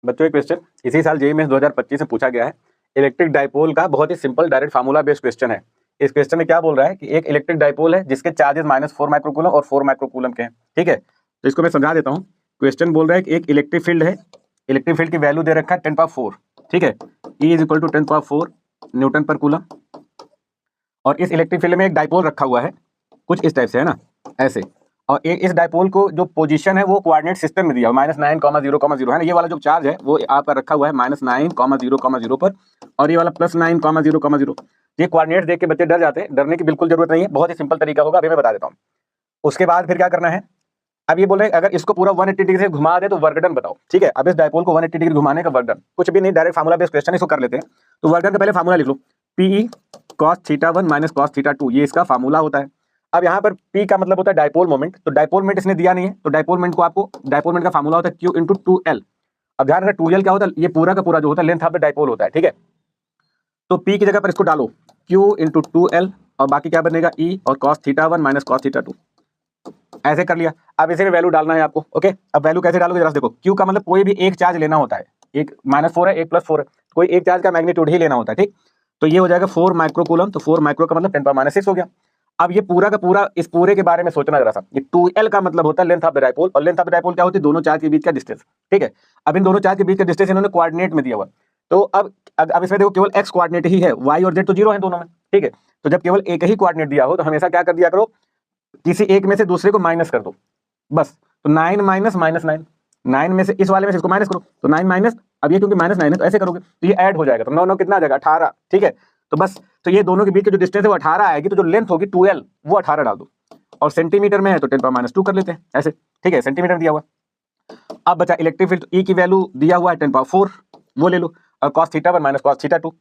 बच्चों एक क्वेश्चन इसी साल जेईई में 2025 में पूछा गया है। इलेक्ट्रिक डाइपोल का बहुत ही simple direct formula based question है। इस क्वेश्चन में क्या बोल रहा है कि एक इलेक्ट्रिक डाइपोल है जिसके चार्जेस -4 माइक्रोकूलम और 4 माइक्रोकूलम के हैं। ठीक है, तो इसको मैं समझा देता हूँ। क्वेश्चन बोल रहा है कि एक इलेक्ट्रिक फील्ड है, इलेक्ट्रिक फील्ड की वैल्यू दे रखा है 10⁴। ठीक है, E = 10⁴ न्यूटन पर कूलम। और इस इलेक्ट्रिक फील्ड में एक डाइपोल रखा हुआ है कुछ इस टाइप से, है ना, ऐसे। और इस डाइपोल को जो पोजीशन है वो कोऑर्डिनेट सिस्टम में दिया हुआ -9, 0, 0 है ना। ये वाला जो चार्ज है वो आपका रखा हुआ है -9, 0, 0 पर, और ये वाला +9, 0, 0। ये कोऑर्डिनेट देख के बच्चे डर जाते हैं, डरने की बिल्कुल जरूरत नहीं है, बहुत ही सिंपल तरीका होगा, अभी मैं बता देता हूँ। उसके बाद फिर क्या करना है, अब ये बोल रहे हैं अगर इसको पूरा 180 डिग्री से घुमा दे तो वर्क डन बताओ। ठीक है, अब इस डाइपोल को 180 डिग्री घुमाने का वर्क डन, कुछ भी नहीं, डायरेक्ट फार्मूला बेस्ड क्वेश्चन, इसको कर लेते हैं। तो वर्क डन का पहले फार्मूला लिख लो, PE cos θ1 - cos θ2, ये इसका फार्मूला होता है। अब यहाँ पर P का मतलब होता है डाइपोल मोमेंट, तो डाइपोल मोमेंट इसने दिया नहीं है, तो डाइपोल मोमेंट को आपको, डाइपोल मोमेंट का फार्मूला होता है Q × 2L। अब ध्यान रखना 2L क्या होता है, ये पूरा का पूरा जो होता है लेंथ ऑफ द डाइपोल होता है। ठीक है, तो P की जगह पर इसको डालो Q × 2L, और बाकी क्या बनेगा E और cos θ1 - cos θ2, ऐसे कर लिया। अब इसे में वैल्यू डालना है आपको। ओके, अब वैल्यू कैसे डालोगे जरा देखो, Q का मतलब कोई भी एक चार्ज लेना होता है, एक -4 है, एक +4 है, कोई एक चार्ज का मैग्नीट्यूड ही लेना होता है। ठीक, तो ये हो जाएगा 4 माइक्रोकूलम, तो 4 माइक्रो का मतलब 10⁻⁶ हो गया। अब ये पूरा का पूरा, इस पूरे के बारे में सोचना जरा सा, ये 2L का मतलब होता है लेंथ ऑफ द डाइपोल, और लेंथ ऑफ द डाइपोल क्या होती है, दोनों चार्ज के बीच का डिस्टेंस। ठीक है, अब इन दोनों चार्ज के बीच का डिस्टेंस इन्होंने कोऑर्डिनेट में दिया हुआ, तो अब इसमें देखो केवल x कोऑर्डिनेट ही है, y और z तो 0 है दोनों में। ठीक है, तो जब केवल एक ही कोऑर्डिनेट दिया हो तो हमेशा क्या कर दिया करो, किसी एक में से दूसरे को माइनस कर दो बस। तो 9 - -9, 9 में से इस वाले में से इसको माइनस करो, तो 9 माइनस, अब ये क्योंकि -9 है तो ऐसे करोगे तो ये ऐड हो जाएगा, तो 9 9 कितना आ जाएगा, 18। ठीक है, तो बस, तो ये दोनों के बीच के जो डिस्टेंस है वो 18 आएगी, तो जो लेंथ होगी 2L वो 18 डाल दो, और सेंटीमीटर में है तो 10⁻² कर लेते हैं ऐसे। ठीक है, सेंटीमीटर दिया हुआ। अब बचा इलेक्ट्रिक फील्ड, E की वैल्यू दिया हुआ है 10⁴, वो ले लो, और cos θ1 - cos θ2।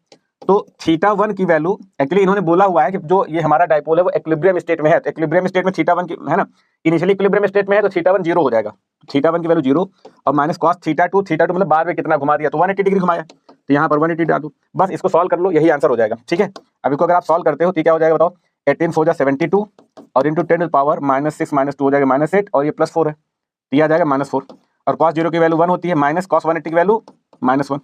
तो θ1 की वैल्यू, एक्चुअली इन्होंने बोला हुआ है कि जो ये हमारा डाइपोल है वो इक्विलिब्रियम स्टेट में है, तो इक्विलिब्रियम स्टेट में θ1 की, है ना, इनिशियली इक्विलिब्रियम स्टेट में है तो θ1 0 हो जाएगा, θ1 की वैल्यू 0, और -cos θ2, θ2 मतलब बाद में कितना घुमा दिया, तो 180 डिग्री घुमाया, तो यहाँ पर 180 डाल दो, बस इसको सॉल्व कर लो, यही आंसर हो जाएगा। ठीक है, अब इसको अगर आप सॉल्व करते हो तो क्या हो जाएगा बताओ, 18 4 72, और इंटू 10 टू पावर -6 -2 हो जाएगा -8, और ये +4 है, तो ये आ जाएगा -4, और cos 0 की वैल्यू 1 होती है, माइनस cos 180 की वैल्यू -1।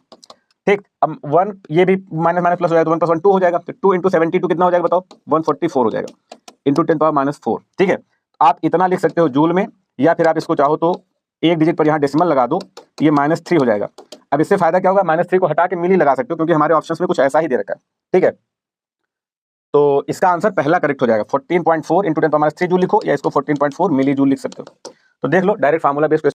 ठीक, अब 1 ये भी माइनस प्लस हो जाएगा, तो 1 + 1 2 हो जाएगा, तो 2 × 72 कितना हो जाएगा बताओ, 144 हो जाएगा, इंटू 10⁻⁴। ठीक है, आप इतना लिख सकते हो जूल में, या फिर आप इसको चाहो तो एक डिजिट पर यहाँ डेसिमल लगा दो, ये -3 हो जाएगा। अब इससे फायदा क्या होगा, -3 को हटा के मिली लगा सकते हो, क्योंकि हमारे ऑप्शंस में कुछ ऐसा ही दे रखा है। ठीक है, तो इसका आंसर पहला करेक्ट हो जाएगा, 14.4 × 10⁻³ जूल लिखो, या इसको 14.4 मिली जूल लिख सकते हो। तो देख लो, डायरेक्ट फार्मूला बेस्ड